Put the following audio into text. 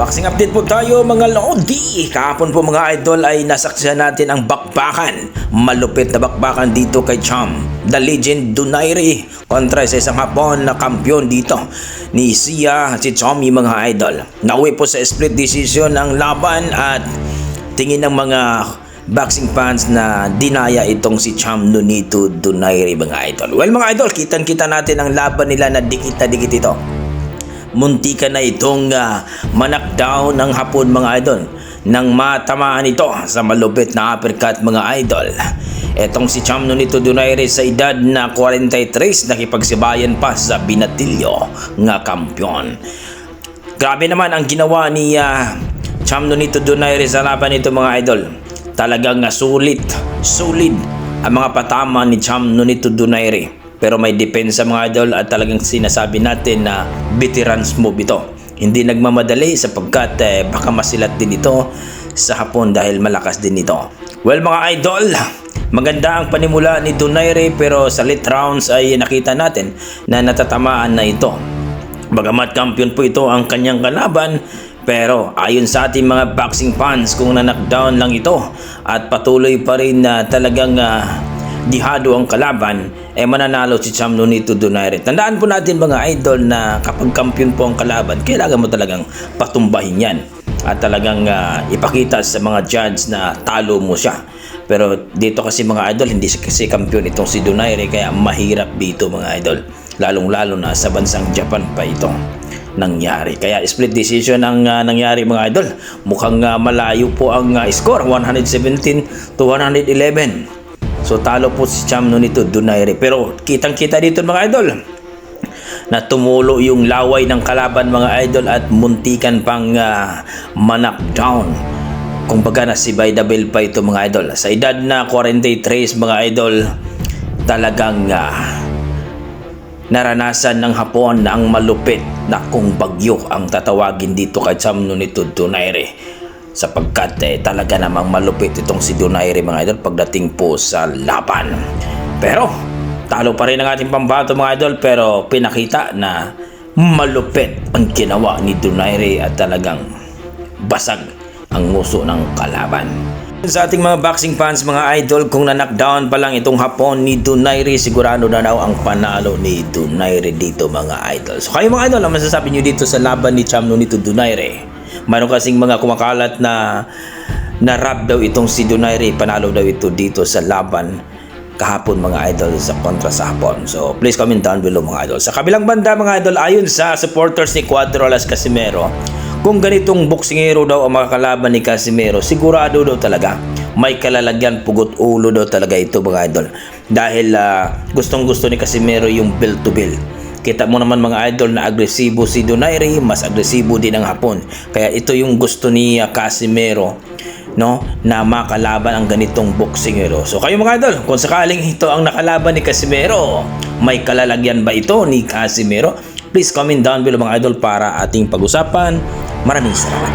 Boxing update po tayo mga Lodi. Kahapon po mga idol ay nasaksihan natin ang bakbakan. Malupit na bakbakan dito kay Cham, the legend Donaire, kontra sa isang Hapon na kampiyon dito ni Sia, si Chomi mga idol. Nauwi po sa split decision ang laban at tingin ng mga boxing fans na dinaya itong si Cham Nonito Donaire mga idol. Well mga idol, kitang-kita natin ang laban nila na dikit na dikit ito. Muntika na itong manakdown ng Hapon mga idol nang matamaan ito sa malupit na uppercut mga idol. Etong si Cham Nonito Donaire sa edad na 43 nakipagsibayan pa sa binatilyo nga kampyon. Grabe naman ang ginawa ni Cham Nonito Donaire sa laban nito mga idol. Talagang solid ang mga patama ni Cham Nonito Donaire. Pero may depensa mga idol at talagang sinasabi natin na veterans move ito. Hindi nagmamadali sapagkat baka masilat din ito sa Hapon dahil malakas din ito. Well mga idol, maganda ang panimula ni Donaire pero sa late rounds ay nakita natin na natatamaan na ito. Bagamat kampiyon po ito ang kanyang kalaban, pero ayon sa ating mga boxing fans kung na-knockdown lang ito at patuloy pa rin na talagang dihado ang kalaban, mananalo si Cham Nonito Donaire. Tandaan po natin mga idol na kapag kampiyon po ang kalaban, kailangan mo talagang patumbahin yan at talagang ipakita sa mga judge na talo mo siya. Pero dito kasi mga idol, hindi kasi kampiyon itong si Donaire kaya mahirap dito mga idol, lalong-lalo na sa bansang Japan pa ito nangyari. Kaya split decision ang nangyari mga idol. Mukhang malayo po ang score, 117 to 111. So talo po si Cham Nonito Donaire. Pero kitang-kita dito mga idol na tumulo yung laway ng kalaban mga idol at muntikan pang manakdown. Kung baga nasibay double pa ito mga idol. Sa edad na 43 mga idol, talagang naranasan ng Hapon na ang malupit na kung bagyo ang tatawagin dito kay Cham Nonito Donaire. Sapagkat talaga namang malupit itong si Donaire mga idol pagdating po sa laban. Pero talo pa rin ang ating pambato mga idol, pero pinakita na malupit ang ginawa ni Donaire at talagang basag ang nguso ng kalaban. Sa ating mga boxing fans mga idol, kung na-knockdown pa lang itong Hapon ni Donaire, sigurado na daw ang panalo ni Donaire dito mga idol. So kayo mga idol, ang masasabi nyo dito sa laban ni Cham Nonito Donaire? Mayroon kasing mga kumakalat na rap daw itong si Donaire, panalo daw ito dito sa laban kahapon mga idol sa kontra sa Hapon. So please comment down below mga idol. Sa kabilang banda mga idol, ayon sa supporters ni Cuatro Alas Casimero, kung ganitong boksingero daw ang makakalaban ni Casimero, sigurado daw talaga may kalalagyan pugot ulo daw talaga ito mga idol. Dahil gustong gusto ni Casimero yung bell to bell. Kita mo naman mga idol na agresibo si Donaire, mas agresibo din ang Hapon. Kaya ito yung gusto ni Casimero, no, na makalaban ang ganitong boksingero. So kayo mga idol, kung sakaling ito ang nakalaban ni Casimero, may kalalagyan ba ito ni Casimero? Please comment down below mga idol para ating pag-usapan. Maraming salamat.